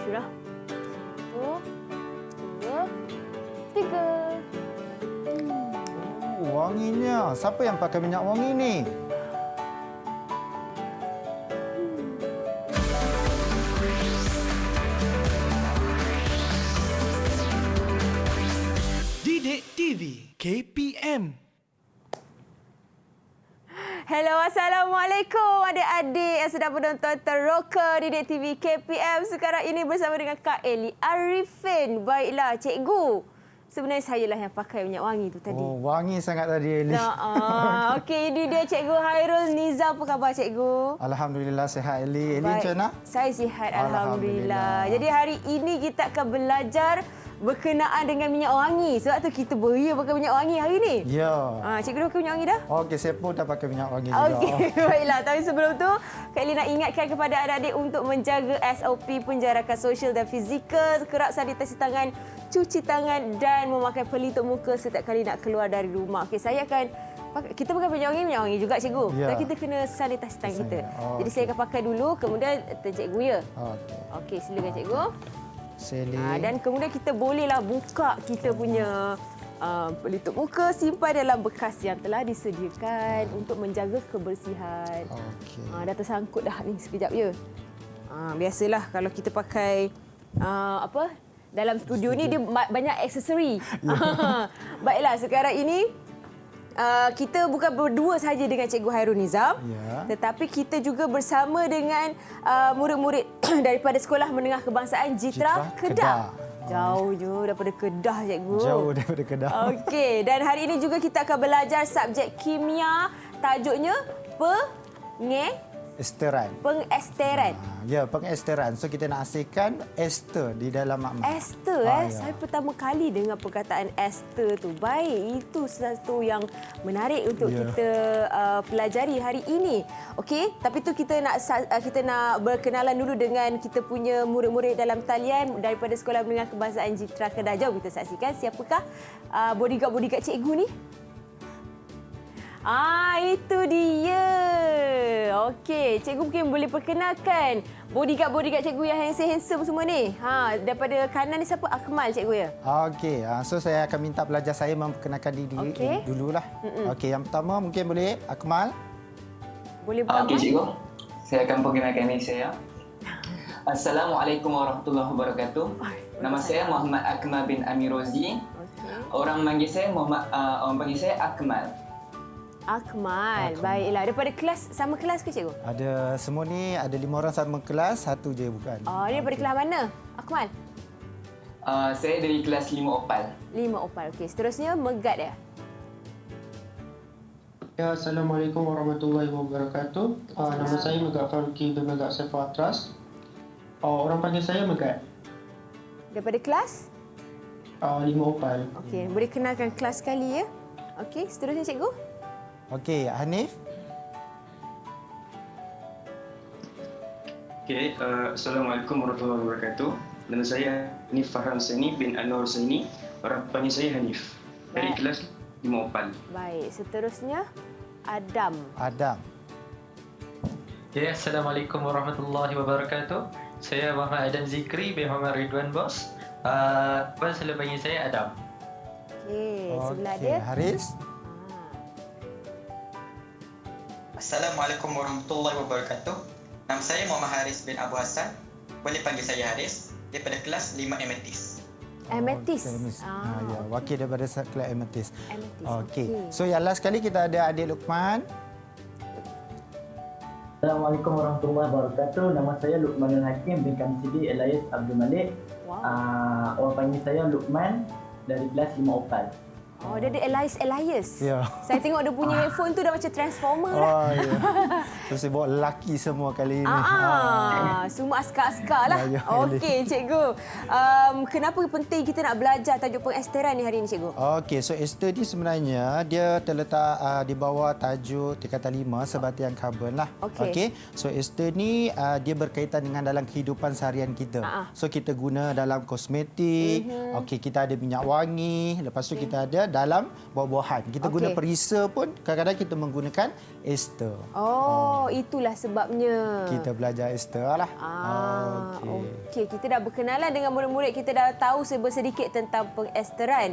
Sudah. 1, 2, 3. Wanginya. Siapa yang pakai minyak wangi ni? Didik TV KPM. Hello, Assalamualaikum adik-adik yang sedang menonton Teroka Didik TV KPM. Sekarang ini bersama dengan Kak Eli Arifin. Baiklah, cikgu. Sebenarnya saya lah yang pakai minyak wangi tu tadi. Oh, wangi sangat tadi, Eli. Okey, ini dia Cikgu Hairul Niza. Apa khabar, Cikgu? Alhamdulillah, sihat, Eli. Eli macam mana? Saya sihat, Alhamdulillah. Alhamdulillah. Jadi hari ini kita akan belajar berkenaan dengan minyak wangi. Sebab tu kita beria pakai minyak wangi hari ni. Ya. Cikgu dah pakai minyak wangi dah? Okey, saya pun dah pakai minyak wangi juga. Okey, baiklah. Tapi sebelum tu, Kak Eli nak ingatkan kepada adik-adik untuk menjaga SOP penjarakan sosial dan fizikal, kerap sanitasi tangan, cuci tangan dan memakai pelitup muka setiap kali nak keluar dari rumah. Okey, saya akan kita pakai minyak wangi juga, cikgu. Ya. Dan kita kena sanitasi tangan kita. Oh, jadi saya akan pakai dulu, kemudian cikgu ya. Okey. Okey, silakan cikgu. Seli. Dan kemudian kita bolehlah buka kita punya pelitup muka, simpan dalam bekas yang telah disediakan untuk menjaga kebersihan. Okey. Dah tersangkut dah ni sekejap ya. Biasalah kalau kita pakai dalam studio ni dia banyak aksesori. Baiklah, sekarang ini kita bukan berdua saja dengan Cikgu Hairul Nizam, tetapi kita juga bersama dengan murid-murid daripada Sekolah Menengah Kebangsaan Jitra Kedah. Jauh je daripada Kedah, cikgu. Jauh daripada Kedah. Okey, dan hari ini juga kita akan belajar subjek kimia, tajuknya Esteran. pengesteran. Ya, pengesteran. So kita nak asingkan ester di dalam makna. Ester, Ya. Saya pertama kali dengar perkataan ester tu. Baik, itu sesuatu yang menarik untuk kita pelajari hari ini. Okey, tapi tu kita nak berkenalan dulu dengan kita punya murid-murid dalam talian daripada Sekolah Menengah Kebangsaan Jitra Kedah. Jom kita saksikan siapakah bodyguard cikgu ni. Itu dia. Okey, cikgu mungkin boleh perkenalkan bodyguard cikgu yang handsome semua ni. Daripada kanan ni siapa? Akmal, cikgu ya? Okey, so saya akan minta pelajar saya memperkenalkan diri dululah. Okey, yang pertama mungkin boleh Akmal. Boleh buka. Okey, cikgu. Saya akan perkenalkan diri saya. Assalamualaikum warahmatullahi wabarakatuh. Nama saya Muhammad Akmal bin Amir Rozi. Orang panggil saya Akmal. Akmal. Baiklah. Daripada kelas, sama kelas ke cikgu? Ada semua ni ada 5 orang sama kelas, satu je bukan. Ini daripada kelas mana? Akmal? Saya dari kelas 5 Opal. 5 Opal. Okey, seterusnya Megat ya? Ya, Assalamualaikum warahmatullahi wabarakatuh. Nama saya Megat Faruqi bin Megat Saiful Atras. Orang panggil saya Megat. Daripada kelas? 5 Opal. Okey, boleh kenalkan kelas sekali ya? Okey, seterusnya cikgu? Okey, Hanif. Okay, Assalamualaikum warahmatullahi wabarakatuh. Nama saya Hanif Farhan Husaini bin Anwar Husaini. Orang panggil saya Hanif. Dari kelas 5 Opal. Baik, seterusnya Adam. Okay, Assalamualaikum warahmatullahi wabarakatuh. Saya Muhammad Adam Zikri bin Muhammad Ridwan Bos. Puan selalu panggil saya Adam. Okey, sebelah dia. Haris. Assalamualaikum warahmatullahi wabarakatuh. Nama saya Muhammad Haris bin Abu Hassan. Boleh panggil saya Haris. Daripada kelas 5 Amethyst. Amethyst. Ya, wakil daripada kelas Amethyst. Okey. Okey. So yang last kali kita ada adik Luqman. Assalamualaikum warahmatullahi wabarakatuh. Nama saya Luqmanul Hakim bin Kamsidi Elias Abdul Malik. Orang panggil saya Luqman dari kelas 5 Opal. Dia ada Elias. Ya. Saya tengok dia punya headphone tu dah macam Transformer dah. Ya. So saya bawa lelaki semua kali ini. Semua askar-askar lah. Ya, Okey, cikgu. Kenapa penting kita nak belajar tajuk pengesteran ni hari ini, cikgu? Okey, so ester ni sebenarnya dia terletak di bawah tajuk tingkatan 5 sebatian karbon lah. Okey. So ester ni dia berkaitan dengan dalam kehidupan seharian kita. So kita guna dalam kosmetik. Okey, kita ada minyak wangi. Lepas tu kita ada dalam buah-buahan. Kita guna perisa pun kadang-kadang kita menggunakan ester. Itulah sebabnya. Kita belajar ester lah. Okey, kita dah berkenalan dengan murid-murid, kita dah tahu sedikit tentang pengesteran.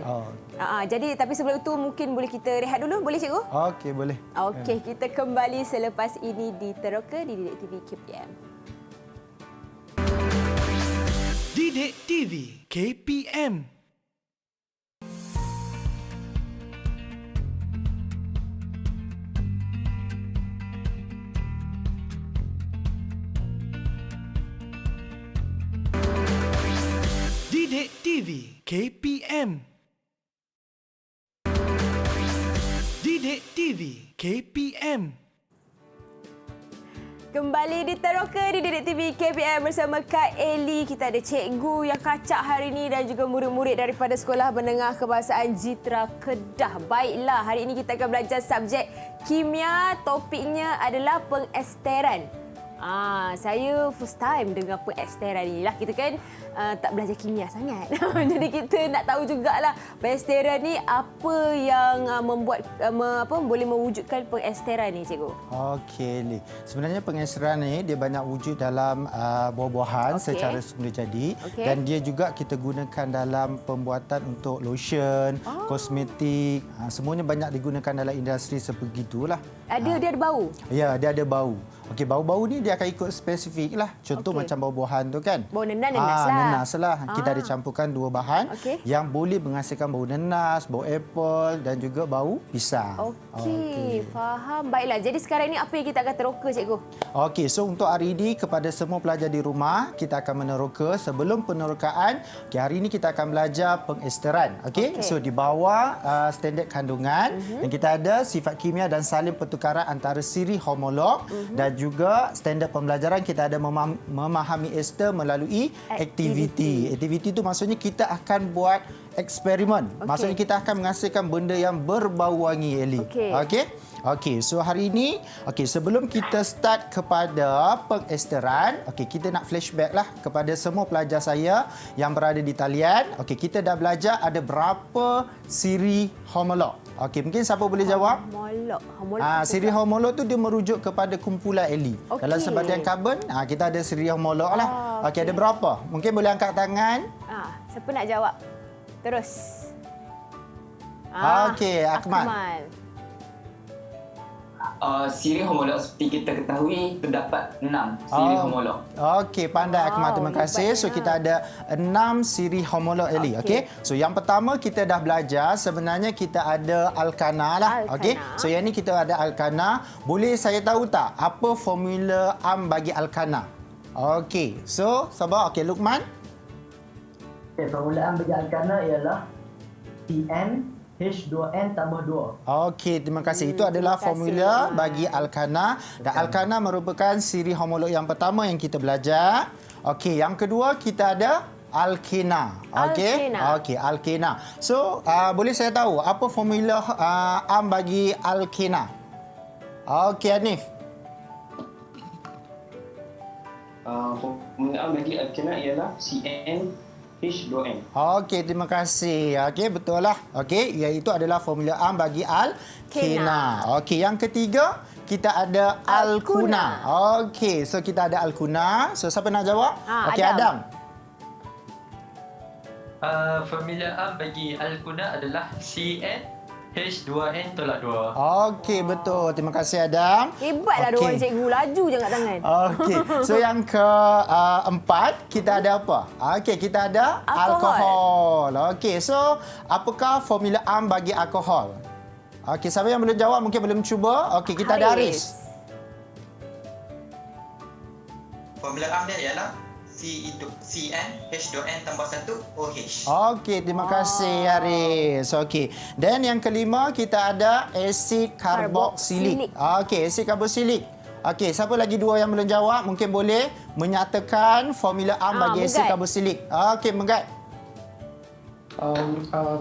Jadi tapi sebelum itu mungkin boleh kita rehat dulu, boleh cikgu? Okey, boleh. Okey, kita kembali selepas ini di Teroka di Didik TV KPM. Didik TV KPM. Didik TV KPM. Didik TV KPM. Kembali di Teroka di Didik TV KPM bersama Kak Eli. Kita ada cikgu yang kacak hari ini dan juga murid-murid daripada Sekolah Menengah Kebahasaan Jitra Kedah. Baiklah, hari ini kita akan belajar subjek kimia. Topiknya adalah pengesteran. Saya first time dengar pengesteran ni lah. Kita kan tak belajar kimia sangat. Jadi kita nak tahu jugalah pengesteran ni apa yang membuat boleh mewujudkan pengesteran ni, cikgu. Okey, Li. Sebenarnya pengesteran ni dia banyak wujud dalam buah-buahan secara semula jadi dan dia juga kita gunakan dalam pembuatan untuk lotion, kosmetik. Semuanya banyak digunakan dalam industri sebegitulah. Dia ada bau? Ya, dia ada bau. Okey, bau-bau ni dia akan ikut spesifik lah. Contoh macam bau-buahan tu kan. Bau nenas lah. Nenas lah. Kita ada campurkan dua bahan yang boleh menghasilkan bau nenas, bau apple dan juga bau pisang. Okey, faham. Baiklah, jadi sekarang ni apa yang kita akan teroka, cikgu? Okey, so untuk hari ini kepada semua pelajar di rumah, kita akan meneroka. Sebelum penerokaan, hari ini kita akan belajar pengesteran. Okey, so di bawah standard kandungan dan kita ada sifat kimia dan salin pertukaran antara siri homolog dan juga standard pembelajaran kita ada memahami ester melalui aktiviti. Aktiviti itu maksudnya kita akan buat eksperimen. Maksudnya kita akan menghasilkan benda yang berbau wangi, Eli. Okey, so hari ini, sebelum kita start kepada pengesteran, kita nak flashback lah kepada semua pelajar saya yang berada di talian. Kita dah belajar ada berapa siri homolog. Mungkin siapa boleh jawab? Siri homolog tu dia merujuk kepada kumpulan Eli. Dalam sebadian karbon, kita ada siri homolog lah. Ada berapa? Mungkin boleh angkat tangan. Siapa nak jawab? Terus. Akmal. Siri homolog seperti kita ketahui terdapat 6 siri homolog. Pandai Akmal, terima kasih. So kita ada 6 siri homolog, Eli. So yang pertama kita dah belajar sebenarnya kita ada alkana lah. So yang ni kita ada alkana. Boleh saya tahu tak apa formula bagi alkana? So sabar. Luqman. Formula bagi alkana ialah CN H2N tambah 2. Terima kasih. Itu adalah formula bagi alkana. Dan alkana merupakan siri homolog yang pertama yang kita belajar. Yang kedua kita ada alkena. Alkena. So, boleh saya tahu apa formula bagi alkena? Hanif. Formula bagi alkena ialah CN H2N. Terima kasih. Betul lah. Iaitu adalah formula bagi alkena. Yang ketiga kita ada alkuna. So kita ada alkuna. So siapa nak jawab? Adam. Formula bagi alkuna adalah CN H2N tolak 2. Betul. Terima kasih Adam. Hebatlah diorang cikgu, laju je angkat tangan. So yang keempat kita ada apa? Kita ada alkohol. So apakah formula bagi alkohol? Siapa yang belum jawab mungkin belum cuba. Kita ada Haris. Formula dia ialah CN H2N tambah 1 OH. Terima kasih Haris. Dan yang kelima kita ada asid karboksilik. Asid karboksilik. Siapa lagi dua yang belum jawab mungkin boleh menyatakan formula bagi asid karboksilik. Megat.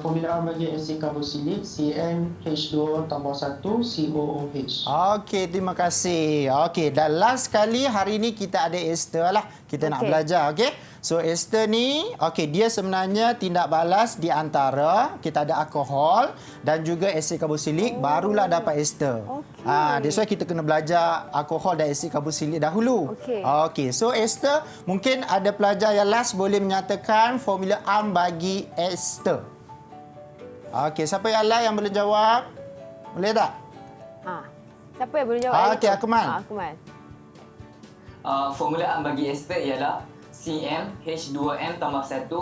Formula A bagi asid karboksilik CnH2O tambah 1 COOH. Okey, terima kasih. Okey, dan last sekali hari ni kita ada ester lah. Kita nak belajar, okey. So ester ni, okey, dia sebenarnya tindak balas di antara kita ada alkohol dan juga asid karboksilik, barulah dapat ester. That's why kita kena belajar alkohol dan asid karboksilik dahulu. Okey, so ester, mungkin ada pelajar yang last boleh menyatakan formula A bagi ester. Okey, siapa yang last yang boleh jawab? Boleh tak? Siapa yang boleh jawab? Okey, Akmal. Akmal. Formula A bagi ester ialah CmH2n tambah 1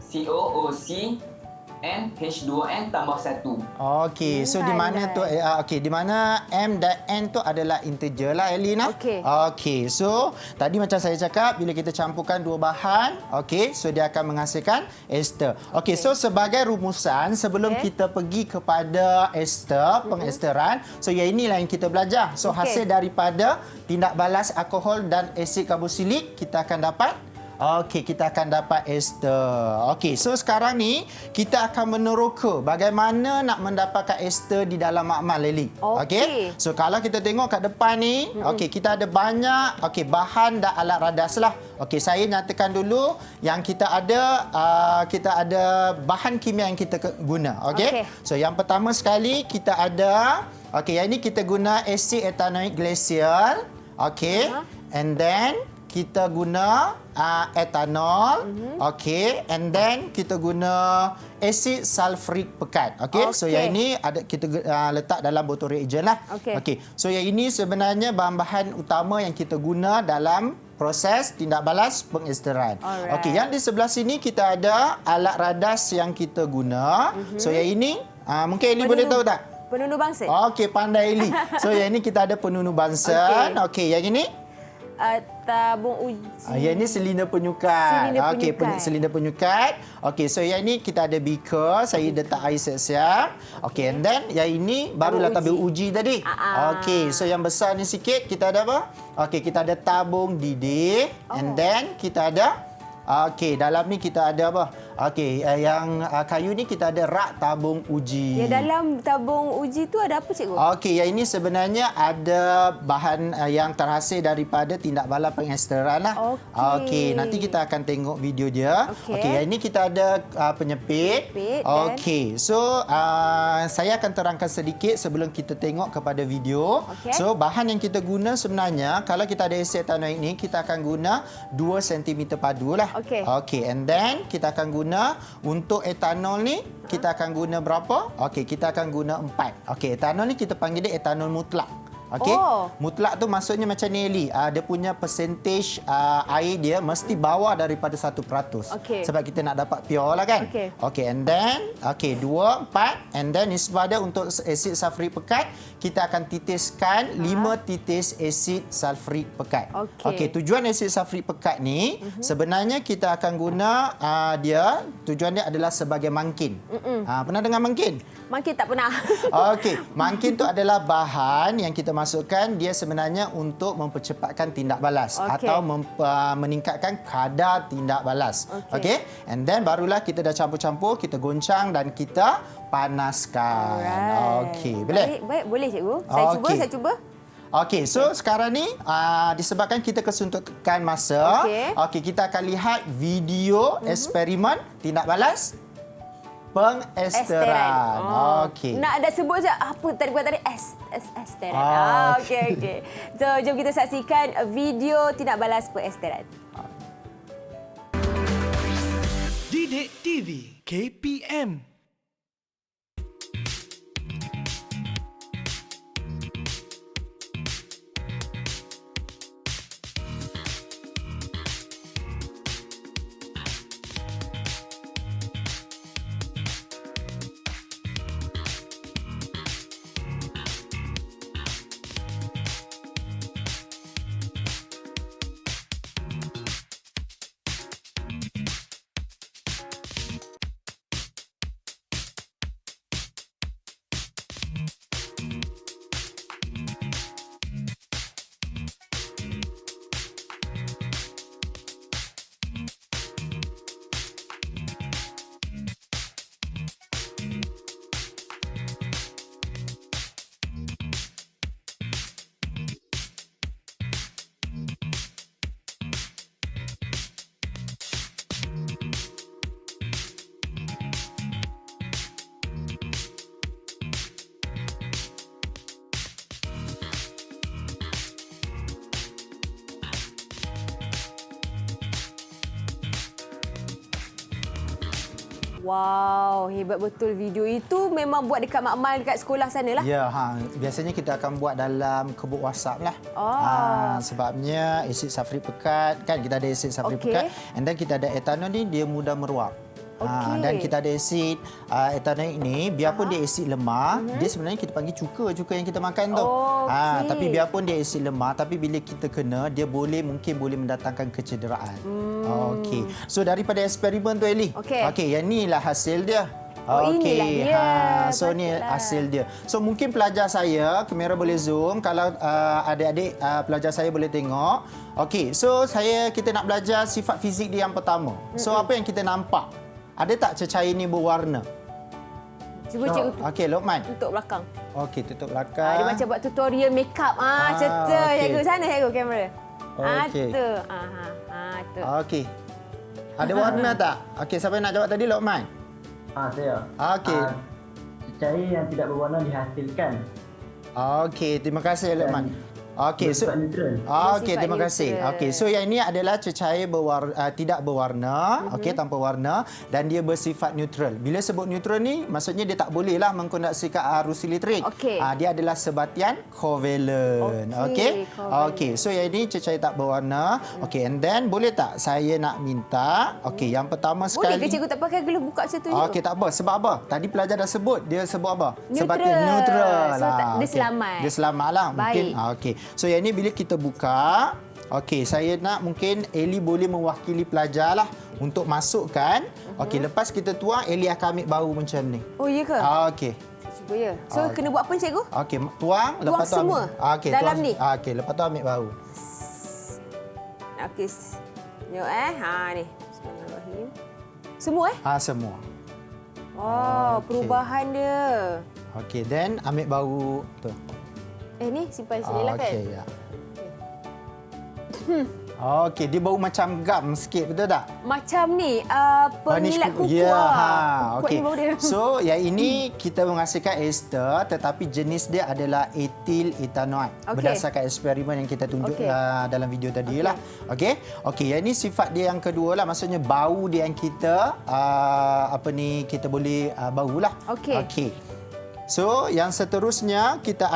COOCnH2n tambah 1. Okey, so di mana tu di mana M dan N tu adalah integer lah, Elina. Okey, so tadi macam saya cakap, bila kita campurkan dua bahan, okey, so dia akan menghasilkan ester. Okey, so sebagai rumusan sebelum kita pergi kepada ester, pengesteran, so yang inilah yang kita belajar. So hasil daripada tindak balas alkohol dan asid karboksilik, kita akan dapat kita akan dapat ester. Okey, so sekarang ni kita akan meneroka bagaimana nak mendapatkan ester di dalam makmal, Leli. Okey. So kalau kita tengok kat depan ni, kita ada banyak bahan dan alat radas lah. Okey, saya nyatakan dulu yang kita ada bahan kimia yang kita guna. Okey. So yang pertama sekali kita ada yang ini kita guna asid etanoik glacial. Okey. And then kita guna etanol, and then kita guna asid sulfurik pekat. So yang ini ada kita letak dalam botol reagen lah. So yang ini sebenarnya bahan-bahan utama yang kita guna dalam proses tindak balas pengesteran. Yang di sebelah sini kita ada alat radas yang kita guna. So yang ini mungkin Eli boleh tahu tak? Penunuh bangsa. Pandai Eli. So yang ini kita ada penunuh bangsa. Yang ini tabung uji. Yang ini silinder penyukat. Silinder penyukat. So yang ini kita ada beaker, saya letak air siap-siap. And then yang ini barulah tabung uji tadi. So yang besar ni sikit kita ada apa? Kita ada tabung didih. And then kita ada dalam ni kita ada apa? Yang kayu ni kita ada rak tabung uji. Ya, dalam tabung uji tu ada apa, cikgu? Yang ini sebenarnya ada bahan yang terhasil daripada tindak balas pengesteran lah. Nanti kita akan tengok video dia. Yang ini kita ada penyepit. So saya akan terangkan sedikit sebelum kita tengok kepada video. So bahan yang kita guna sebenarnya, kalau kita ada asid etanoik ni, kita akan guna 2 cm padu lah. And then kita akan guna untuk etanol ni, kita akan guna berapa? Kita akan guna 4. Etanol ni kita panggil dia etanol mutlak. Mutlak tu maksudnya macam ni, Eli. Dia punya percentage air dia mesti bawah daripada 1%. Sebab kita nak dapat pure lah kan. And then 2, 4. And then nisbah dia untuk asid sulfurik pekat, kita akan titiskan 5 titis asid sulfurik pekat. Tujuan asid sulfurik pekat ni sebenarnya kita akan guna tujuan dia adalah sebagai mangkin. Pernah dengar mangkin? Mangkin tak pernah. Mangkin tu adalah bahan yang kita masukkan, dia sebenarnya untuk mempercepatkan tindak balas atau meningkatkan kadar tindak balas. And then barulah kita dah campur-campur, kita goncang dan kita panaskan. Boleh? Baik, boleh, cikgu. Saya cuba. So sekarang ni disebabkan kita kesuntukan masa, kita akan lihat video eksperimen tindak balas pengesteran. Nak ada sebut je apa tadi esteran. So jom kita saksikan video tindak balas pengesteran. Didik TV KPM. Wow, hebat betul video itu memang buat dekat Mak Mal dekat sekolah sana lah. Ya, biasanya kita akan buat dalam kebuk WhatsApp lah. Sebabnya asid sulfurik pekat, kan kita ada asid sulfurik pekat. And then kita ada etanol ni, dia mudah meruap. Dan kita ada asid etanoik ni, biarpun dia asid lemah, dia sebenarnya kita panggil cuka yang kita makan tu. Tapi biarpun dia asid lemah, tapi bila kita kena, dia mungkin boleh mendatangkan kecederaan. Okey. So daripada eksperimen tu Eli. Okey, yang ni lah hasil dia. Inilah dia. So ni hasil dia. So mungkin pelajar saya, kamera boleh zoom kalau adik-adik pelajar saya boleh tengok. Okey, so kita nak belajar sifat fizik dia yang pertama. So apa yang kita nampak? Ada tak cecair ni berwarna? Cuba cikgu Okey, Lokman. tutup belakang. Okey, tutup belakang. Dia macam buat tutorial makeup. Cerita cikgu sana cikgu kamera. Okey. Tu. Tu. Okey. Ada warna tak? Okey, siapa yang nak jawab tadi, Lokman? Saya. Okey. Cair yang tidak berwarna dihasilkan. Okey, terima kasih Lokman. Okey, so okey, terima kasih. Okey, so yang ini adalah cecair tidak berwarna, okey, tanpa warna dan dia bersifat neutral. Bila sebut neutral ni, maksudnya dia tak bolehlah mengkondensasikan arus elektrik. Dia adalah sebatian kovalen. Okey. Okey, so yang ini cecair tak berwarna. Okey, and then boleh tak saya nak minta, okey, yang pertama sekali. Boleh ke cikgu tak pakai glove buka macam tu je? Okey, tak apa. Sebab apa? Tadi pelajar dah sebut. Dia sebut apa? Neutral. Sebatian neutral. So, dia selamat. Dia selamatlah. Mungkin Baik. okey. So yang ni bila kita buka, okey, saya nak mungkin Eli boleh mewakili pelajar lah untuk masukkan. Okey, lepas kita tuang, Eli akan ambil bau macam ni. Oh, ya ke? Okey. Cuba ya. So kena buat apa cikgu? Okey, tuang lepas tu semua okey, dalam tuang, ni. Okey, lepas tu ambil bau. Okey. Tengok ni. Bismillahirrahmanirrahim. Semua Semua. Perubahan dia. Okey, then ambil bau tu. Ni simpan sini lah kan? Okey, ya. Okey, dia bau macam gam sikit, betul tak? Macam ni, pengilat kukuh. Ya, Kukuh okey. ni bau dia. So, yang ini kita menghasilkan ester tetapi jenis dia adalah etil etanoid. Berdasarkan eksperimen yang kita tunjuk dalam video tadi lah. Okey. Okey, yang ini sifat dia yang kedua lah, maksudnya bau dia yang kita kita boleh bau lah. Okey. So, yang seterusnya kita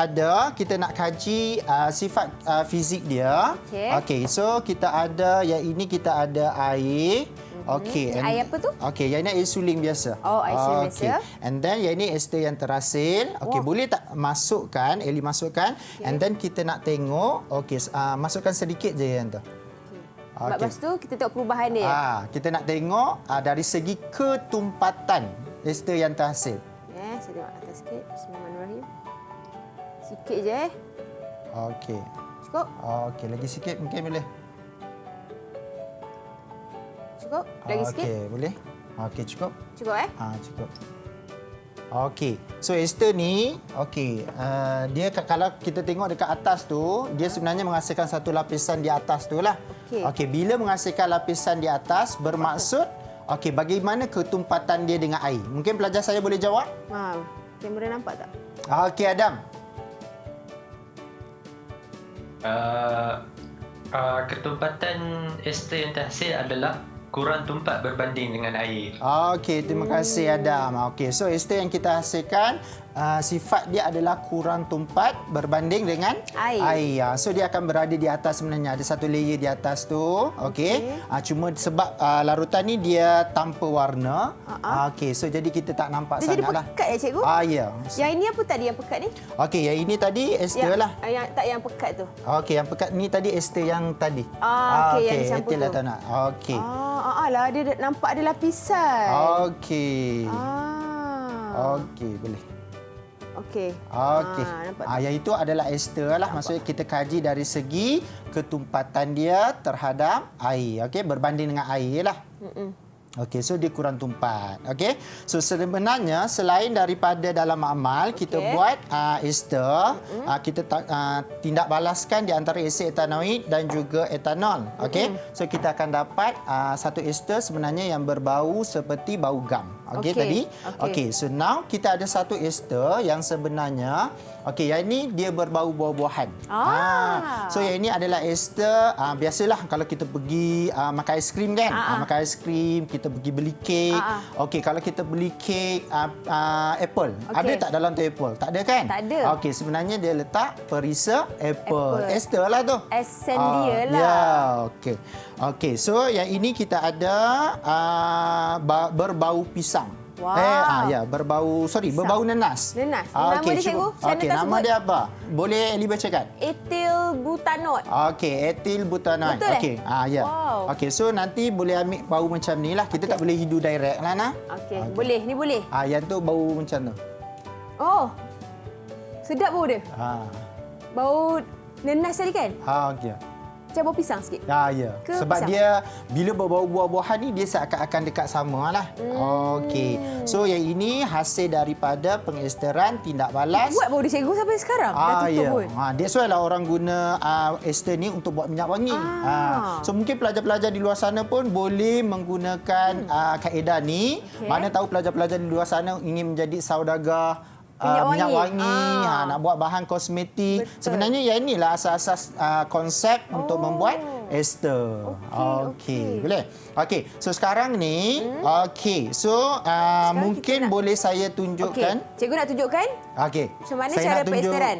nak kaji sifat fizik dia. Okey, so kita ada yang ini kita ada air. Okey. Air apa tu? Okey, yang ini air suling biasa. Oh, air suling biasa. And then yang ini ester yang terasil. Okey, boleh tak masukkan, Eli masukkan. And then kita nak tengok, okey, masukkan sedikit je yang tu. Lepas tu kita tengok perubahan dia. Kita nak tengok dari segi ketumpatan ester yang terhasil. Saya tengok atas sikit. Bismillahirrahmanirrahim. Sikit je Okey. Cukup? Okey, lagi sikit mungkin boleh. Cukup? Lagi sikit? Okey, boleh. Okey, cukup. Cukup Cukup. Okey. So ester ni, okey, dia kalau kita tengok dekat atas tu, dia sebenarnya menghasilkan satu lapisan di atas tu lah. Okey, bila menghasilkan lapisan di atas bermaksud okey, bagaimana ketumpatan dia dengan air? Mungkin pelajar saya boleh jawab? Kamera nampak tak? Okey, Adam. Ketumpatan ester yang terhasil adalah kurang tumpat berbanding dengan air. Okey, terima kasih Adam. Okey, so ester yang kita hasilkan sifat dia adalah kurang tumpat berbanding dengan air. So dia akan berada di atas sebenarnya, ada satu layer di atas tu. Okey. Cuma sebab larutan ni dia tanpa warna. Okey, so jadi kita tak nampak dia sangatlah. Dia jadi pekat ya cikgu? Ya. Yang ini apa tadi yang pekat ni? Okey, yang ini tadi ester lah. Yang pekat tu. Okey, yang pekat ni tadi ester yang tadi. Okey, yang dicampur tu. Okey. Lah dia nampak ada lapisan. Okey. Okey, boleh. Okey. Yang itu adalah ester lah. Maksudnya kita kaji dari segi ketumpatan dia terhadap air. Okey, berbanding dengan air lah. Okey, so dia kurang tumpat. Okey. So sebenarnya selain daripada dalam amal kita buat ester, kita tindak balaskan di antara asid etanoik dan juga etanol. Okey. So kita akan dapat satu ester sebenarnya yang berbau seperti bau gam. Okey tadi. Okey, so now kita ada satu ester yang sebenarnya yang ini dia berbau buah-buahan. So yang ini adalah ester biasalah kalau kita pergi makan aiskrim kan. Makan aiskrim, kita pergi beli kek. Okey, kalau kita beli kek apple, ada tak dalam tu apple? Tak ada kan? Tak ada. Okey, sebenarnya dia letak perisa apple. Ester lah tu. Esen dia lah. Ya, okey. Okey, so yang ini kita ada berbau pisang. Wow. Berbau nenas. Nenas. Nama dia cikgu? Nama dia apa? Boleh Eli bacakan? Etil butanol. Okey, etil butanol. Betul Okey. Ya. Wow. Okey, so nanti boleh ambil bau macam ni lah. Kita tak boleh hidu direct lah nah. Okey, boleh. Ni boleh. Yang tu bau macam tu. Oh. Sedap bau dia. Bau nenas tadi kan? Okey. Macam bau pisang sikit. Ya. Ke Sebab pisang? dia bila berbau buah-buahan ni dia seakan-akan dekat sama lah. Okey. So yang ini hasil daripada pengesteran tindak balas. Buat bau dia cikgu sampai sekarang. Dah tutup pun. That's why lah orang guna ester ni untuk buat minyak wangi. So mungkin pelajar-pelajar di luar sana pun boleh menggunakan kaedah ni. Mana tahu pelajar-pelajar di luar sana ingin menjadi saudagar minyak wangi, nak buat bahan kosmetik. Betul. Sebenarnya yang inilah asas-asas konsep untuk membuat ester. Okey. Boleh? Okey. So sekarang ni, so mungkin boleh saya tunjukkan. Cikgu nak tunjukkan? Okey. Macam mana cara pengesteran?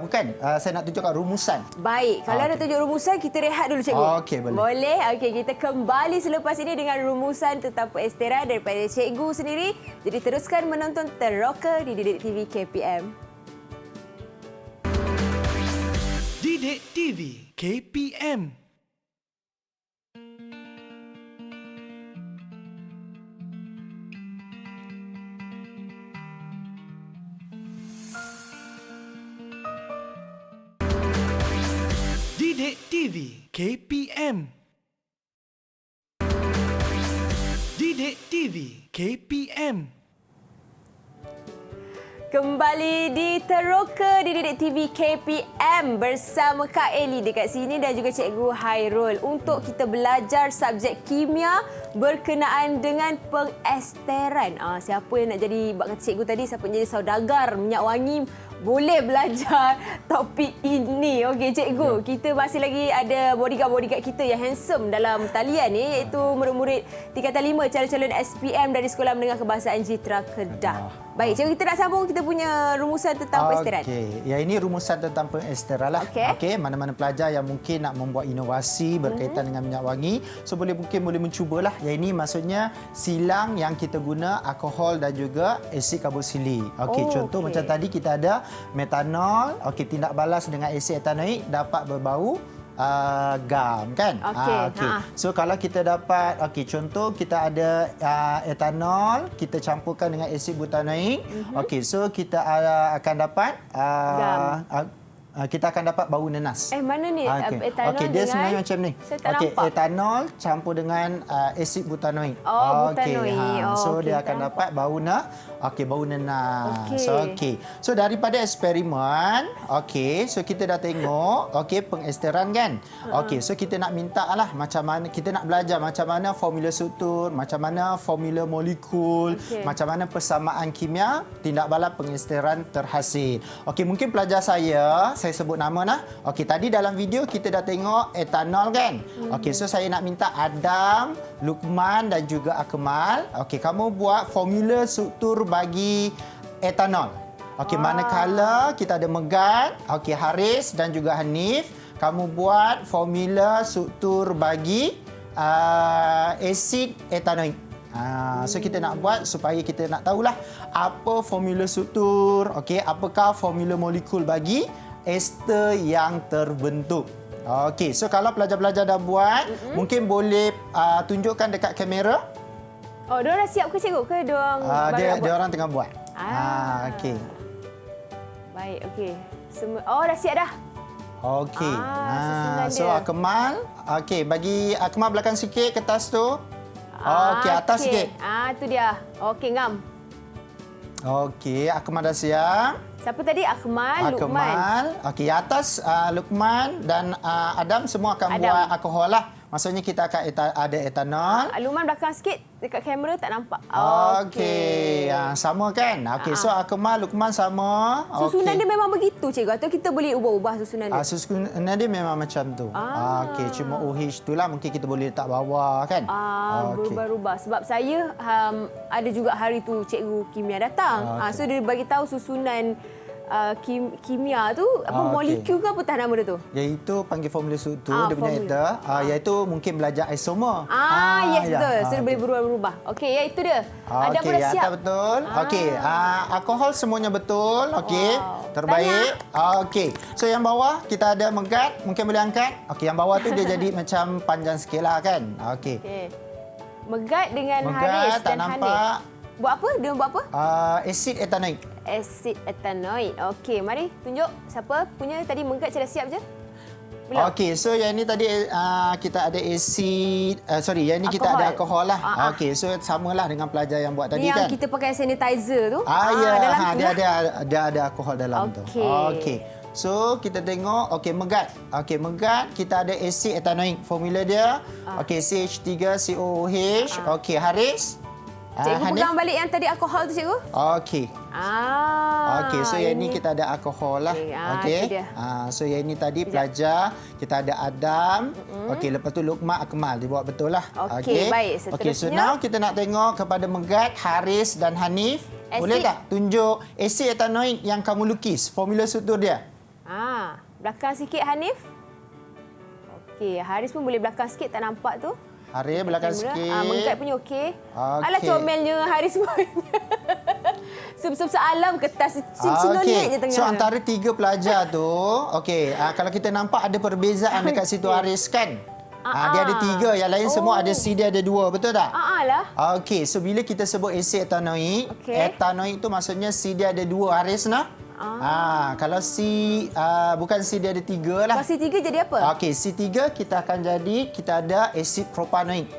Bukan, saya nak tunjukkan rumusan. Baik. Kalau ada tunjuk rumusan, kita rehat dulu cikgu. Okey, boleh. Boleh? Okey, kita kembali selepas ini dengan rumusan tentang pengesteran daripada cikgu sendiri. Jadi teruskan menonton Teroka di Didik TV KPM. Didik TV KPM. Didik TV KPM. Didik TV KPM. Kembali di Teroka di Didik TV KPM bersama Kak Eli dekat sini dan juga Cikgu Hairul untuk kita belajar subjek kimia berkenaan dengan pengesteran. Siapa yang nak jadi, buat kata cikgu tadi, siapa yang jadi saudagar minyak wangi boleh belajar topik ini. Okey cikgu, kita masih lagi ada bodyguard-bodyguard kita yang handsome dalam talian ni, iaitu murid-murid tingkatan 5 calon-calon SPM dari Sekolah Menengah Kebahasaan Jitra Kedah. Baik, cikgu, kita nak sambung kita punya rumusan tentang pengesteran. Okey, yang ini rumusan tentang pengesteran lah. Okey, mana-mana pelajar yang mungkin nak membuat inovasi berkaitan dengan minyak wangi, so mungkin boleh mencubalah. Yang ini maksudnya silang yang kita guna alkohol dan juga asid karboksilik. Okey, contoh macam tadi kita ada metanol, tindak balas dengan asid etanoik dapat berbau gam kan. So kalau kita dapat contoh kita ada etanol, kita campurkan dengan asid butanoik. So kita akan dapat kita akan dapat bau nenas. Mana ni etanol dia dengan sebenarnya macam ni. Etanol campur dengan asid butanoik. Butanoik. So dia akan dapat bau bau nenas. So daripada eksperimen, so kita dah tengok pengesteran kan. So kita nak minta lah macam mana, kita nak belajar macam mana formula struktur, macam mana formula molekul, macam mana persamaan kimia tindak balas pengesteran terhasil. Mungkin pelajar saya sebut nama lah. Tadi dalam video kita dah tengok etanol kan. So saya nak minta Adam, Lukman dan juga Akmal. Kamu buat formula struktur bagi etanol. Manakala kita ada Megat, Haris dan juga Hanif, kamu buat formula struktur bagi asid etanoik. So kita nak buat supaya kita nak tahulah apa formula struktur, apakah formula molekul bagi ester yang terbentuk. So kalau pelajar-pelajar dah buat, mungkin boleh tunjukkan dekat kamera. Diorang dah siap ke cikgu ke diorang dia orang tengah buat. Baik, dah siap dah. So Akmal, bagi Akmal belakang sikit kertas tu. Atas sikit. Tu dia. Ngam. Akmal dah siap. Siapa tadi? Akmal, Lukman. Atas Lukman dan Adam semua akan buat alkohol lah. maksudnya kita akan ada etanol. Lukman belakang sikit dekat kamera tak nampak. Okey. Sama kan? Okey, so Akmal, Lukman sama. Susunan dia memang begitu, cikgu. Atau kita boleh ubah-ubah susunan dia? Susunan dia memang macam tu. Okey, cuma OH tu lah mungkin kita boleh letak bawah kan? Berubah-ubah. Sebab saya ada juga hari tu cikgu kimia datang. So dia bagi tahu susunan kimia tu molekul ke apa nama dia tu? Iaitu panggil formula struktur dia punya ether, iaitu mungkin belajar isomer. Yes betul. So dia boleh berubah-ubah. Okey, ya itu dia. Ada pun dah siap. Betul. Okey, alkohol semuanya betul. Okey. Terbaik. Okey. So yang bawah kita ada megat, mungkin boleh angkat. Okey, yang bawah tu dia jadi macam panjang sikitlah kan. Okey. Megat dengan Haris tak dan nampak. Hanif. Buat apa? Dia buat apa? Asid etanoik. Asid etanoid. Okey, mari tunjuk siapa punya tadi megat saya dah siap je. Okey, so yang ni tadi kita ada asid, yang ni kita ada alkohol lah. Okey, so samalah dengan pelajar yang buat tadi kan. Yang kita pakai sanitizer tu. Dia ada alkohol dalam tu. Okey. So kita tengok megat. Okey, megat kita ada asid etanoik. Formula dia CH3COOH. Okey, Haris. Cikgu pegang balik yang tadi alkohol tu, cikgu. Okey. Okey, so yang ni kita ada alkohol lah. Okey. So yang ni tadi pelajar, kita ada Adam. Okey, lepas tu Lukman, Akmal. Dia buat betul lah. Okey, baik. Seterusnya. Okey, so now kita nak tengok kepada Megat, Haris dan Hanif. Boleh tak tunjuk asid etanoik yang kamu lukis? Formula struktur dia. Belakang sikit Hanif. Okey, Haris pun boleh belakang sikit, tak nampak tu. Haris belakang sikit. Megat punya okey. Alah comelnya Haris punya. Soalam kertas sinonit je tengah. So antara 3 pelajar tu, kalau kita nampak ada perbezaan dekat situ Haris kan? Dia ada 3, yang lain semua ada C, dia ada 2, betul tak? Lah. Okey, so bila kita sebut asid etanoik, etanoik tu maksudnya C dia ada 2 Haris nah. Kalau C bukan C dia ada 3 lah. Kalau C3 jadi apa? Okey, C3 kita akan jadi kita ada asid propanoik.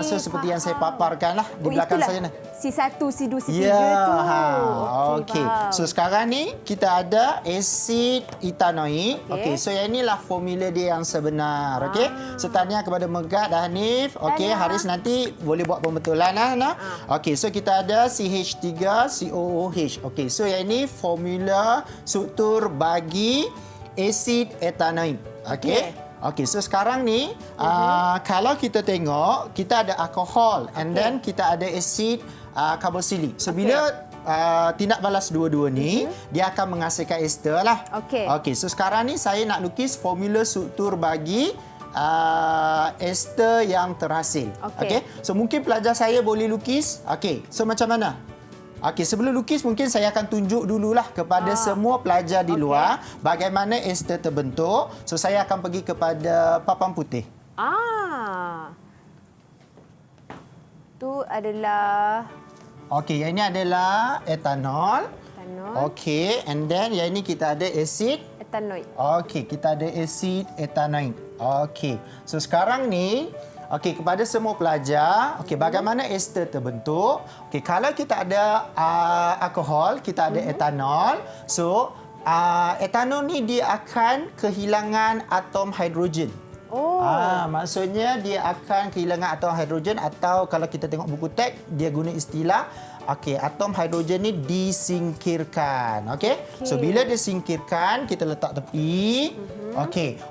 So seperti yang saya paparkan lah di belakang saya ni. C1, C2, C3 tu. Okey. So sekarang ni kita ada asid etanoik. Okey, so yang inilah formula dia yang sebenar. Okey. So tahniah kepada Megat dan Hanif. Okey, Haris nanti boleh buat pembetulan lah. Okey, so kita ada CH3COOH. Okey, so yang ini formula struktur bagi asid etanoik. Okey. Okey, so sekarang ni kalau kita tengok, kita ada alkohol and then kita ada asid karboksilik. So bila tindak balas dua-dua ni, dia akan menghasilkan ester lah. Okey, so sekarang ni saya nak lukis formula struktur bagi ester yang terhasil. Okey. So mungkin pelajar saya boleh lukis. Okey, so macam mana? Okey, sebelum lukis mungkin saya akan tunjuk dululah kepada semua pelajar di luar bagaimana ester terbentuk. So saya akan pergi kepada papan putih. Tu adalah okey, yang ini adalah etanol. Okey, and then yang ini kita ada asid etanoik. Okey, kita ada asid etanoik. Okey. So sekarang ni kepada semua pelajar, bagaimana ester terbentuk? Kalau kita ada alkohol, kita ada etanol. So, etanol ni dia akan kehilangan atom hidrogen. Maksudnya dia akan kehilangan atom hidrogen, atau kalau kita tengok buku teks, dia guna istilah atom hidrogen ni disingkirkan. So bila disingkirkan, kita letak tepi.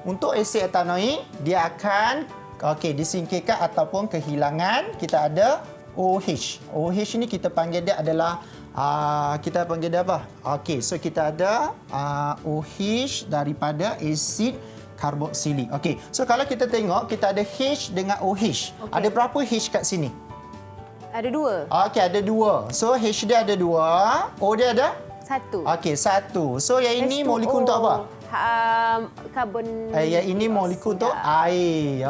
Untuk asid etanoik, dia akan disingkirkan ataupun kehilangan, kita ada OH. OH ni kita panggil dia adalah kita panggil dia apa? So kita ada OH daripada asid karboksilik. So kalau kita tengok, kita ada H dengan OH. Ada berapa H kat sini? Ada 2. Ada 2. So H dia ada 2, O dia ada 1. 1. So yang ini molekul untuk apa? Karbon. Yang ini molekul untuk air.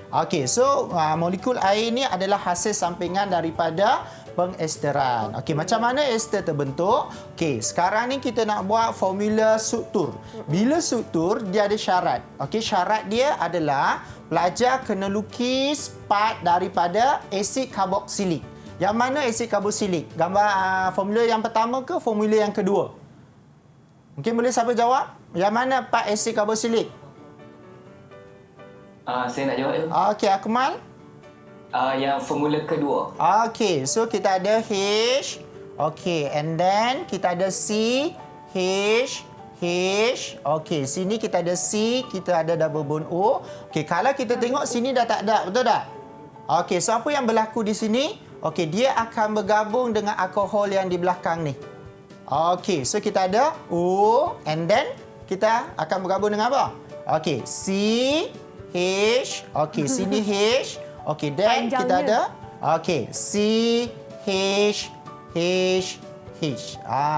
Okey, so molekul air ini adalah hasil sampingan daripada pengesteran. Macam mana ester terbentuk? Sekarang ni kita nak buat formula struktur. Bila struktur, dia ada syarat. Syarat dia adalah pelajar kena lukis part daripada asid karboksilik. Yang mana asid karboksilik? Gambar formula yang pertama ke formula yang kedua? Mungkin boleh siapa jawab? Yang mana part asid karboksilik? Saya nak jawab ya. Okey, Akmal. Yang formula kedua. Okey, so kita ada H. Okey, and then kita ada C, H. Okey, sini kita ada C, kita ada double bond O. Okey, kalau kita tengok sini dah tak ada, betul tak? Okey, so apa yang berlaku di sini? Okey, dia akan bergabung dengan alkohol yang di belakang ni. Okey, so kita ada O, and then kita akan bergabung dengan apa? Okey, C, H. Okey, sini H. Okey, then kita ada okey, C, H.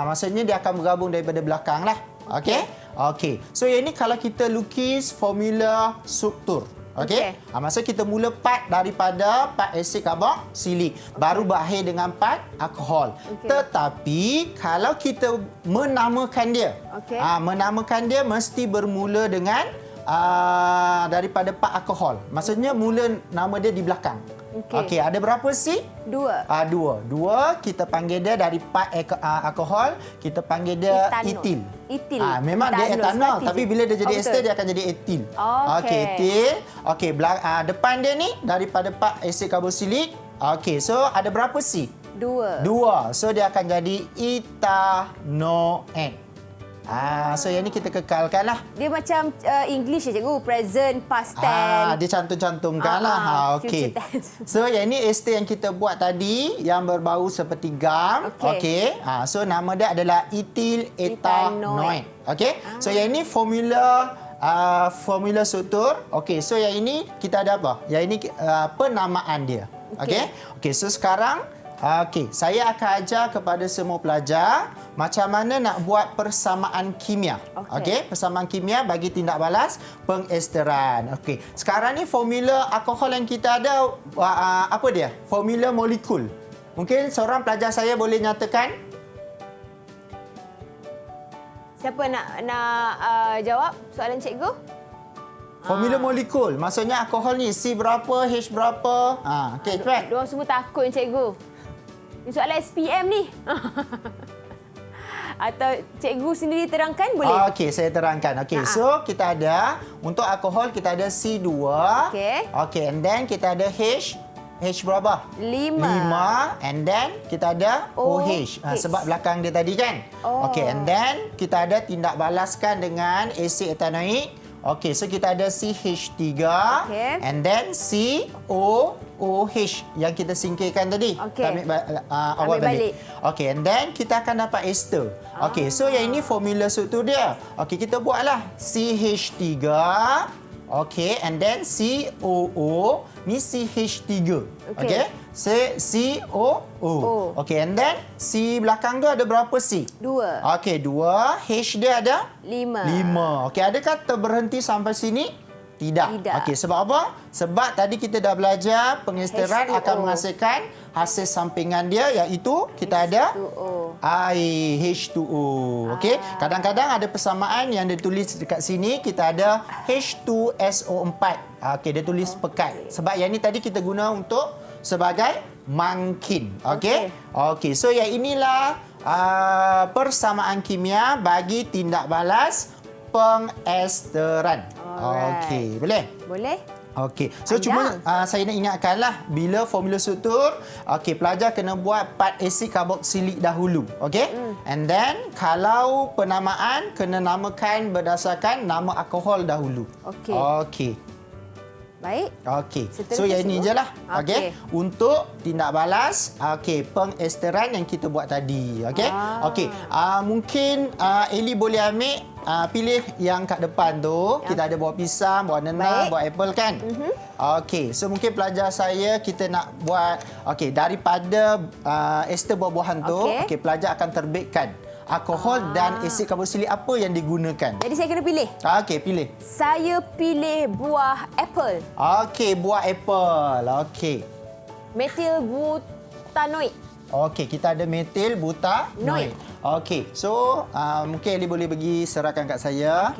Maksudnya dia akan bergabung daripada belakang lah. Okey. Okey. So yang ni kalau kita lukis formula struktur. Okey. Maksud kita mula part daripada part asid karboksilik, baru berakhir dengan part alkohol. Tetapi kalau kita menamakan dia, menamakan dia mesti bermula dengan daripada part alkohol. Maksudnya mula nama dia di belakang. Okey, ada berapa C? 2. Dua. Kita panggil dia dari part alkohol, kita panggil dia etil. Memang dia etanol, tapi bila dia jadi ester dia akan jadi etil. Okey, etil. Okey, depan dia ni daripada part asid karboksilik. Okey, so ada berapa C? 2. So dia akan jadi etanoate. So yang ni kita kekalkan lah. Dia macam English ya cikgu, present, past tense. Dia cantum-cantumkan lah. Okey. So yang ni ester yang kita buat tadi yang berbau seperti gam. Okey. So nama dia adalah etil etanoate. Okey. So yang ini formula struktur. Okey. So yang ini kita ada apa? Yang ini penamaan dia. Okey. Okey. So sekarang saya akan ajar kepada semua pelajar macam mana nak buat persamaan kimia. Okey, persamaan kimia bagi tindak balas pengesteran. Okey. Sekarang ni formula alkohol yang kita ada apa dia? Formula molekul. Mungkin seorang pelajar saya boleh nyatakan? Siapa nak jawab soalan cikgu? Formula molekul. Maksudnya alkohol ni C berapa, H berapa? Okey, track. Diorang semua takut cikgu. Ini soalan SPM ni. Atau cikgu sendiri terangkan boleh? Okey, saya terangkan. Okey, so kita ada untuk alkohol kita ada C2. Okey, and then kita ada H. H berapa? 5. And then kita ada OH. Sebab belakang dia tadi kan? Okey, and then kita ada tindak balaskan dengan asid etanoik. Okey, so kita ada CH3 and then COOH yang kita singkirkan tadi. Ambil awal balik. Okey, and then kita akan dapat ester. Okey, so yang ini formula struktur dia. Okey, kita buatlah CH3. Okey, and then COO ni CH3. Okey. COO. Okey, and then C belakang tu ada berapa C? 2. Okey, 2. H dia ada? 5. Okey, adakah terberhenti sampai sini? Tidak. Okey, sebab apa? Sebab tadi kita dah belajar pengesteran akan menghasilkan hasil sampingan dia iaitu kita ada air H2O. Okey, kadang-kadang ada persamaan yang ditulis dekat sini kita ada H2SO4. Okey, dia tulis pekat. Sebab yang ni tadi kita guna untuk sebagai mangkin. Okey. Okey, so yang inilah persamaan kimia bagi tindak balas pengesteran. Okey, boleh? Boleh. Okey. So cuma saya nak ingatkanlah bila formula struktur, okey, pelajar kena buat part asid karboksilik dahulu. Okey? And then kalau penamaan kena namakan berdasarkan nama alkohol dahulu. Okey. Okey. Baik. Okey. So yang ini je lah. Okey. Untuk tindak balas pengesteran yang kita buat tadi. Okey. Okey. Mungkin Eli boleh ambil pilih yang kat depan tu. Kita ada buah pisang, buah nenang, buah apple kan? Okey. So mungkin pelajar saya kita nak buat daripada ester buah-buahan tu, pelajar akan terbitkan alkohol dan asid karboksilik apa yang digunakan. Jadi saya kena pilih? Okey, pilih. Saya pilih buah apple. Okey, buah apple. Okey. Metil butanoik. Okey, kita ada metil butanoik. Okey, so mungkin Eli boleh bagi serahkan kat saya.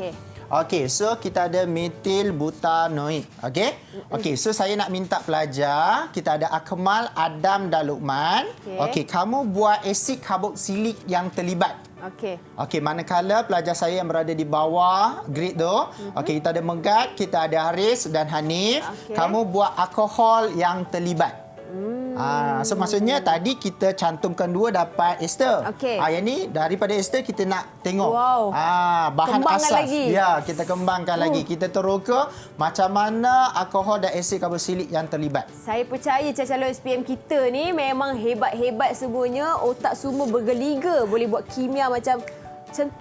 Okey, so kita ada metil butanoik. Okey. Okey, so saya nak minta pelajar, kita ada Akmal, Adam dan Luqman. Okey, kamu buat asid karboksilik yang terlibat. Okey. Okey, manakala pelajar saya yang berada di bawah grade tu, okey, kita ada Megat, kita ada Haris dan Hanif. Okey. Kamu buat alkohol yang terlibat. So maksudnya tadi kita cantumkan 2 dapat ester. Okey. Yang ni daripada ester kita nak tengok. Wow. Bahan Kembangkan asas. lagi. Ya, kita kembangkan lagi. Kita teroka macam mana alkohol dan asid karboksilik yang terlibat. Saya percaya calon SPM kita ni memang hebat-hebat semuanya. Otak semua bergeliga. Boleh buat kimia macam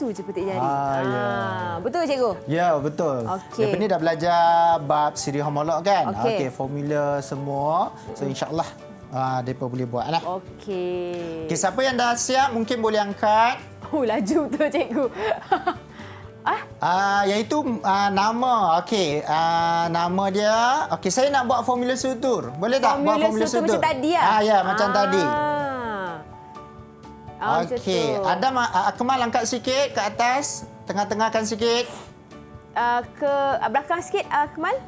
tu je petik jari. Ya. Betul cikgu? Ya, betul. Okey. Lepas ni dah belajar bab siri homolog kan? Okey. Formula semua. So insya-Allah mereka boleh buat lah. Okey. Okey, siapa yang dah siap mungkin boleh angkat. Oh, laju betul cikgu. Iaitu nama. Okey, nama dia. Okey, saya nak buat formula struktur. Boleh tak buat formula struktur? Macam tadi lah? Ya, macam tadi. Macam Okey, tu. Adam, Akmal angkat sikit ke atas. Tengah-tengahkan sikit. Ke belakang sikit, Kemal.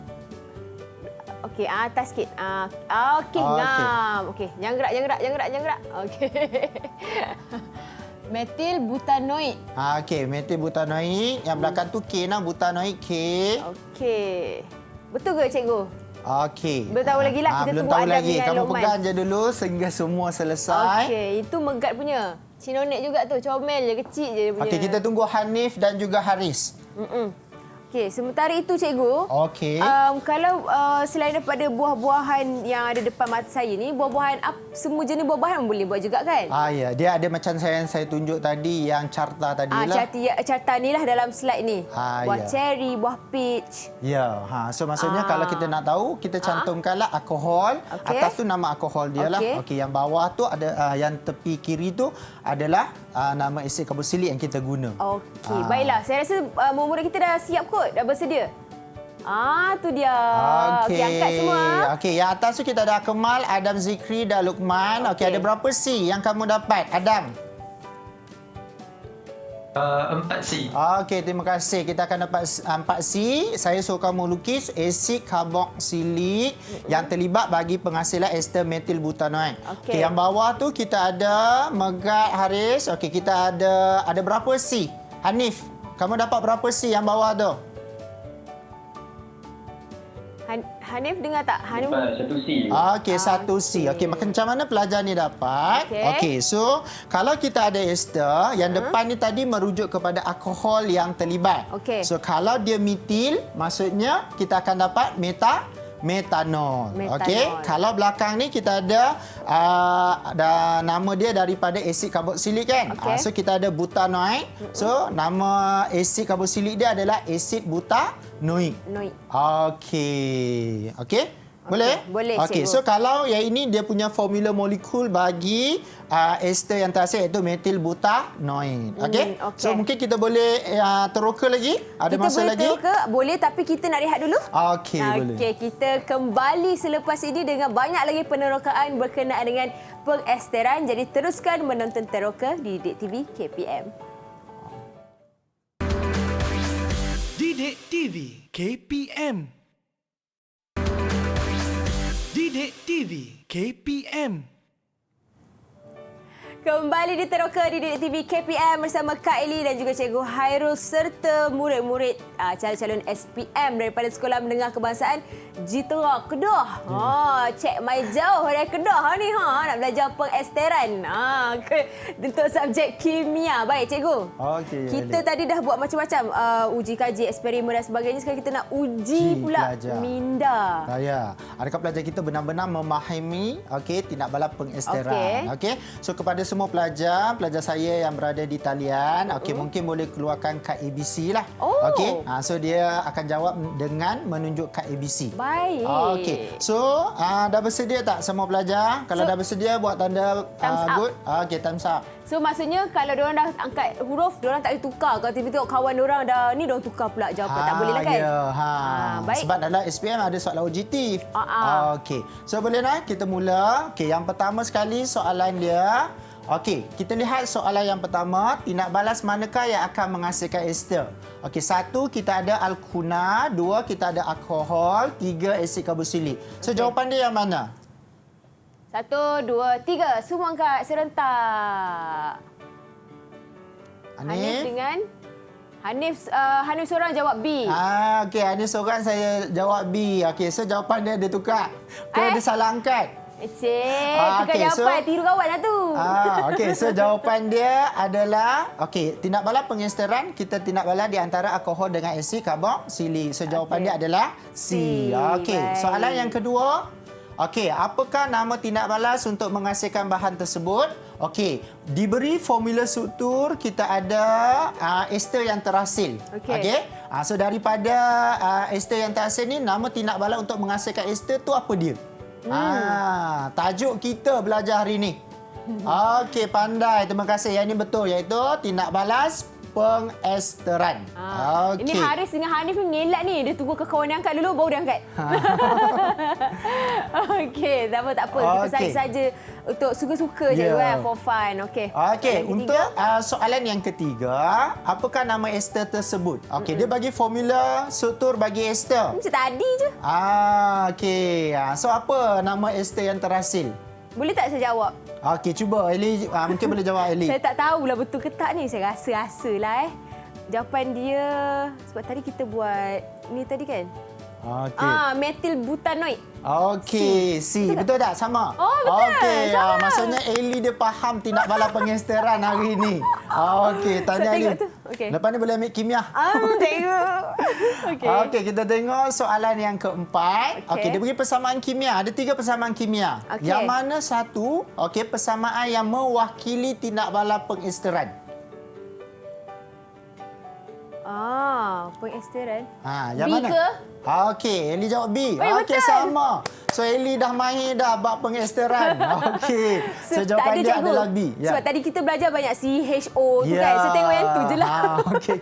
Okey, atas sikit. Okey, ngam. Okey, yang gerak. Okey. Metil butanoid. Okey, metil butanoid. Yang belakang tu K butanoid K. Okey. Betul ke cikgu? Okey. Belum tahu lagi lah. Kita belum tunggu tahu Adam lagi. dengan Kamu Lokman. pegang je dulu sehingga semua selesai. Okey, itu Megat punya. Cinonek juga tu, comel je, kecil je dia punya. Okey, kita tunggu Hanif dan juga Haris. Okey, sementara itu cikgu. Okey. Kalau selain daripada buah-buahan yang ada depan mata saya ni, buah-buahan semua jenis buah-buahan boleh buat juga kan? Ya, dia ada macam saya tunjuk tadi yang carta tadi lah. Carta ni lah dalam slide ni. Buah ya. cherry, buah peach. Ya, so maksudnya kalau kita nak tahu, kita cantumkanlah alkohol. Okey. Atas tu nama alkohol dia lah. Okey, yang bawah tu ada yang tepi kiri tu adalah nama asid karboksilik yang kita guna. Okey, baiklah. Saya rasa murid kita dah siap kot, dah bersedia. Tu dia. Okey, angkat semua. Okey, yang atas tu kita ada Kemal, Adam, Zikri dan Luqman. Okey, ada berapa C yang kamu dapat? Adam? 4 C. Okey, terima kasih. Kita akan dapat 4 C. Saya suruh kamu lukis asid karboksilik yang terlibat bagi penghasilan ester metil butanoid. Okey. Yang bawah tu kita ada Megat, Haris. Okey, kita ada berapa C? Hanif, kamu dapat berapa C yang bawah tu? Hanif dengar tak? Hanif. 1 C. Okey, 1 C. Okey, macam mana pelajar ni dapat? Okey, so kalau kita ada ester, yang depan ni tadi merujuk kepada alkohol yang terlibat. Okey. So kalau dia metil, maksudnya kita akan dapat metanol. Okey, kalau belakang ni kita ada nama dia daripada asid karboksilik kan? So kita ada butanoid. So nama asid karboksilik dia adalah asid butanoid. Okey. Boleh? Boleh, Okey, cikgu. so kalau yang ini dia punya formula molekul bagi ester yang terhasil iaitu metil butanoid. Okey? So mungkin kita boleh teroka lagi? Ada masa lagi? Kita boleh teroka, boleh, tapi kita nak rehat dulu. Okey, boleh. Okey, kita kembali selepas ini dengan banyak lagi penerokaan berkenaan dengan pengesteran. Jadi teruskan menonton Teroka di Didik TV KPM. Didik TV KPM. Didik TV KPM. Kembali di Teroka di Didik TV KPM bersama Kak Eli dan juga Cikgu Hairul serta murid-murid calon-calon SPM daripada Sekolah Menengah Kebangsaan Jitera Kedah. Cek mai jauh dari Kedah ni nak belajar pengesteran. Untuk subjek kimia. Baik cikgu. Okey. Kita tadi dah buat macam-macam uji kaji, eksperimen dan sebagainya. Sekarang kita nak uji pula pelajar. minda. Ya. Adakah pelajar kita benar-benar memahami tindak balap pengesteran? Okey. So kepada semua pelajar saya yang berada di talian, mungkin boleh keluarkan kad ABC lah. Okey. So dia akan jawab dengan menunjuk kad ABC. Baik. Okey. So dah bersedia tak semua pelajar? Kalau dah bersedia buat tanda good. Okey, thumbs up. So maksudnya kalau diorang dah angkat huruf, diorang tak boleh tukar. Kalau tiba-tiba kawan diorang dah ni, diorang tukar pula jawapan. Tak boleh lah kan? Ya, baik. Sebab dalam SPM ada soalan objektif. Okey. So boleh nak kita mula. Okey, yang pertama sekali soalan dia. Okey, kita lihat soalan yang pertama. Tindak balas manakah yang akan menghasilkan ester? Okey, 1 kita ada alkuna, 2 kita ada alkohol, 3 asid karboksilik. So jawapan dia yang mana? 1, 2, 3. Semua angkat serentak. Hanif dengan Hanif seorang jawab B. Okey, Hanif seorang saya jawab B. Okey, so jawapan dia tukar. Dia salah angkat. Tukar jawapan. Tiru kawan lah tu. Okey, so jawapan dia adalah tindak bala pengesteran kita tindak bala di antara alkohol dengan asid karboksilik. So jawapan dia adalah C. Okey, soalan yang kedua. Okey, apakah nama tindak balas untuk menghasilkan bahan tersebut? Okey, diberi formula struktur kita ada ester yang terhasil. Okey. So daripada ester yang terhasil ni nama tindak balas untuk menghasilkan ester tu apa dia? Tajuk kita belajar hari ni. Okey, pandai. Terima kasih. Yang ini betul, iaitu tindak balas pengesteran. Ini Haris dengan Hanif ni ngelak ni. Dia tunggu kawan dia angkat dulu, baru dia angkat. Okey, tak apa. Kita saja untuk suka-suka je kan, for fun. Okey. Untuk soalan yang ketiga, apakah nama ester tersebut? Okey, dia bagi formula struktur bagi ester. Macam tadi je. Okey. So apa nama ester yang terhasil? Boleh tak saya jawab? Okey, cuba Eli, mungkin boleh jawab Eli. Saya tak tahulah betul ke tak ni. Saya rasa-rasalah Jawapan dia sebab tadi kita buat ni tadi kan? Metil butanoid. Okey, C. Betul tak? Sama? Oh, betul. Okey, maksudnya Eli dia faham tindak bala pengesteran hari ni. Okey, tanya Eli. Lepas ni boleh ambil kimia. Tengok. Okey, kita tengok soalan yang keempat. Okey, dia bagi persamaan kimia. Ada 3 persamaan kimia. Yang mana satu, persamaan yang mewakili tindak bala pengesteran. Pengesteran. Yang B mana? ke? Okey, Eli jawab B. Betul. Sama. So Eli dah mahir dah bab pengesteran. Okey. So jawapan dia adalah B. Sebab tadi kita belajar banyak CHO tu kan. So tengok yang tu je lah. Okey.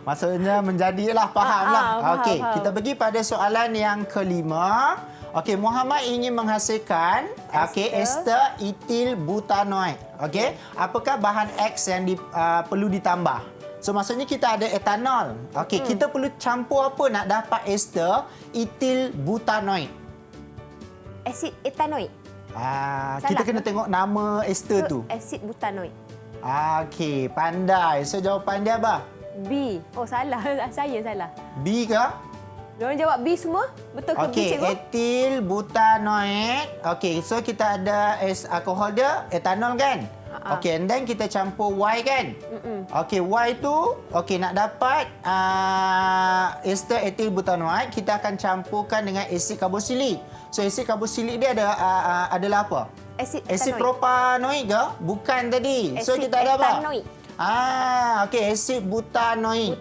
Maksudnya menjadilah, fahamlah. Okey, kita pergi pada soalan yang kelima. Okey, Muhammad ingin menghasilkan ester etil butanoid. Okey, apakah bahan X yang perlu ditambah? So maksudnya kita ada etanol. Okey, kita perlu campur apa nak dapat ester etil butanoid? Asid etanoid. Kita kena tengok nama ester tu. Asid butanoid. Okey, pandai. So jawapan dia apa? B. Oh, salah. Saya salah. B ke? Diorang jawab B semua? Betul ke B, cikgu? Etil butanoid. Okey, so kita ada alkohol dia, etanol kan? Okey, and then kita campur Y kan? Okey, Y tu nak dapat ester etil butanoid, kita akan campurkan dengan asid karboksilik. So asid karboksilik dia adalah apa? Asid propanoid ke? Bukan tadi. So kita ada apa? Etanoid. Okey, asid butanoid.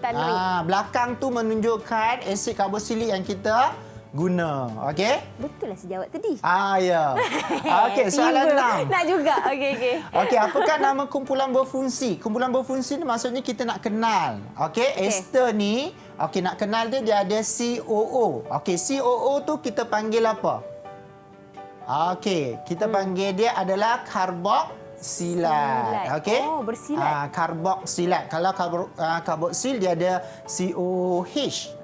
Belakang tu menunjukkan asid karboksilik yang kita guna. Okey? Betul lah saya jawab tadi. Ya. Okey, soalan 6. Nak juga. Okey. Okey, apakah nama kumpulan berfungsi? Kumpulan berfungsi ni maksudnya kita nak kenal. Okey, ester ni, nak kenal dia ada COO. Okey, COO tu kita panggil apa? Okey, kita panggil dia adalah karboksilat. Okey? Bersilat. Karboksilat. Kalau karboksil dia ada COH.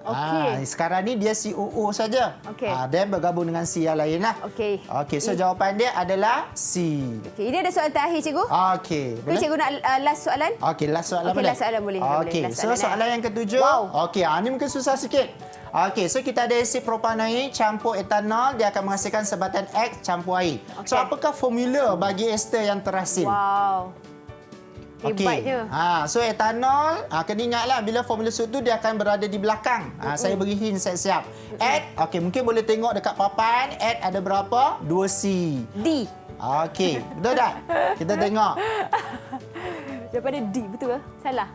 Sekarang ni dia COO saja. Dan bergabung dengan C yang lain lah. Okey, so jawapan dia adalah C. Okey, ini ada soalan terakhir, cikgu. Okey. Cikgu nak last soalan? Okey, last soalan boleh? Last soalan boleh. Okey, so soalan yang ketujuh. Okey, ni mungkin susah sikit. Okey, so kita ada asid propanoid campur etanol, dia akan menghasilkan sebatan X campur air. So apakah formula bagi ester yang terhasil? Hebatnya. So etanol, kena ingatlah bila formula struktur dia akan berada di belakang. Saya beri hint siap-siap. Add, mungkin boleh tengok dekat papan, add ada berapa? 2C. D. Okey, betul tak? Kita tengok. Daripada D, betul ke? Salah.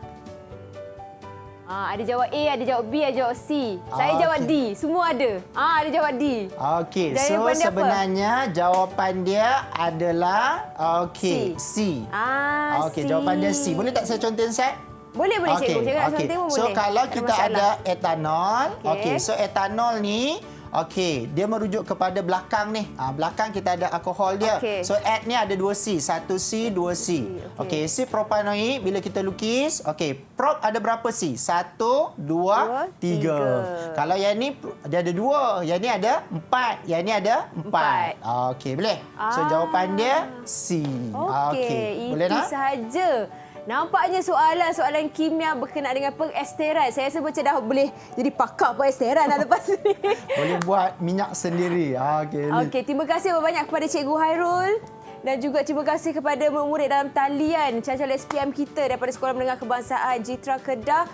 Ada jawab A, ada jawab B, ada jawab C. Saya jawab D. Semua ada. Ada jawab D. Okey, so sebenarnya jawapan dia adalah C. Okey, jawapan dia C. Boleh tak saya contohin set? Boleh, cikgu. Cikgu nak contohin pun boleh. So kalau kita ada etanol, so etanol ni dia merujuk kepada belakang ni. Belakang kita ada alkohol dia. So add ni ada 2C. 1C, 2C. Okey, asid propanoid bila kita lukis, prop ada berapa C? 1, 2, 3. Kalau yang ni dia ada 2, yang ni ada 4, yang ni ada 4. Okey, boleh? So jawapan dia C. Okey, boleh itu tak? sahaja. Nampaknya soalan-soalan kimia berkenaan dengan pengesteran. Saya rasa macam dah boleh jadi pakar pengesteran dah lepas ni. Boleh buat minyak sendiri. Okey. Okey, terima kasih banyak kepada Cikgu Hairul. Dan juga terima kasih kepada murid dalam talian calon-calon SPM kita daripada Sekolah Menengah Kebangsaan Jitra Kedah.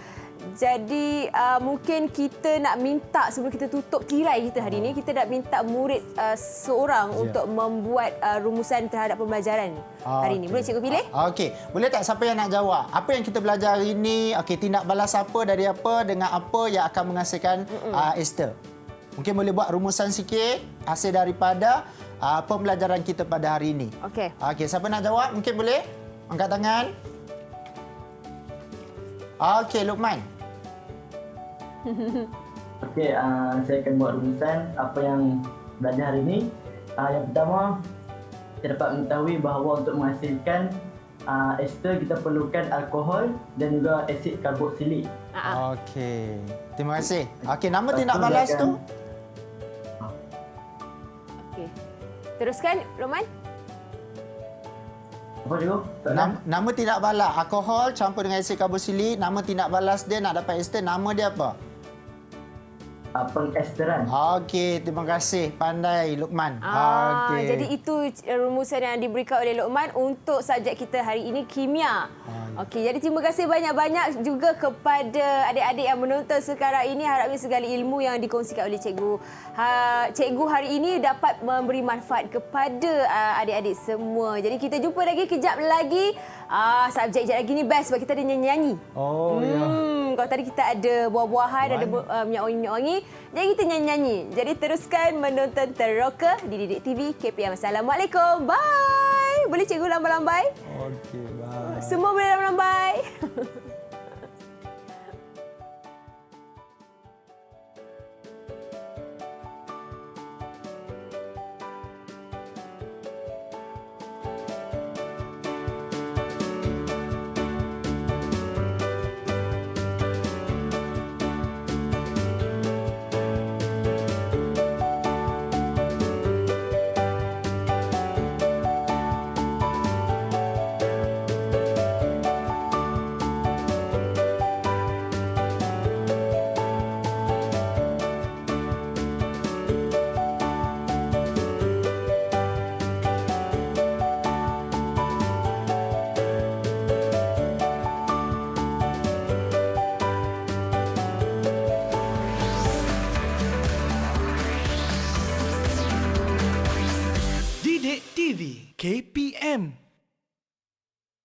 Jadi mungkin kita nak minta sebelum kita tutup tirai kita hari ini, kita nak minta murid seorang untuk membuat rumusan terhadap pembelajaran hari ini. Boleh cikgu pilih? Okey. Boleh tak siapa yang nak jawab? Apa yang kita belajar hari ini? Okey, tindak balas apa dari apa dengan apa yang akan menghasilkan ester? Mungkin boleh buat rumusan sikit hasil daripada pembelajaran kita pada hari ini. Okey. Okey, siapa nak jawab? Mungkin boleh? Angkat tangan. Okey, Luqman. Okey, saya akan buat rumusan apa yang belajar hari ini. Yang pertama, kita dapat mengetahui bahawa untuk menghasilkan ester kita perlukan alkohol dan juga asid karboksilik. Okey. Terima kasih. Okey, nama tindak balas tu? Okey. Teruskan, Roman. Apa cikgu? Nama tindak balas alkohol campur dengan asid karboksilik. Nama tindak balas dia nak dapat ester, nama dia apa? Pengesteran. Okey, terima kasih. Pandai Luqman. Okey. Jadi itu rumusan yang diberikan oleh Luqman untuk subjek kita hari ini, kimia. Okey, jadi terima kasih banyak-banyak juga kepada adik-adik yang menonton sekarang ini. Harapnya segala ilmu yang dikongsikan oleh cikgu cikgu hari ini dapat memberi manfaat kepada adik-adik semua. Jadi kita jumpa lagi kejap lagi. Subjek kejap lagi ni best sebab kita ada nyanyi-nyanyi. Oh, ya. Kalau tadi kita ada buah-buahan, ada minyak wangi-minyak wangi. Jadi kita nyanyi-nyanyi. Jadi teruskan menonton Teroka di Didik TV KPM. Assalamualaikum. Bye. Boleh cikgu lambai-lambai? Okey, bye. Semua boleh lambai-lambai. Didik TV KPM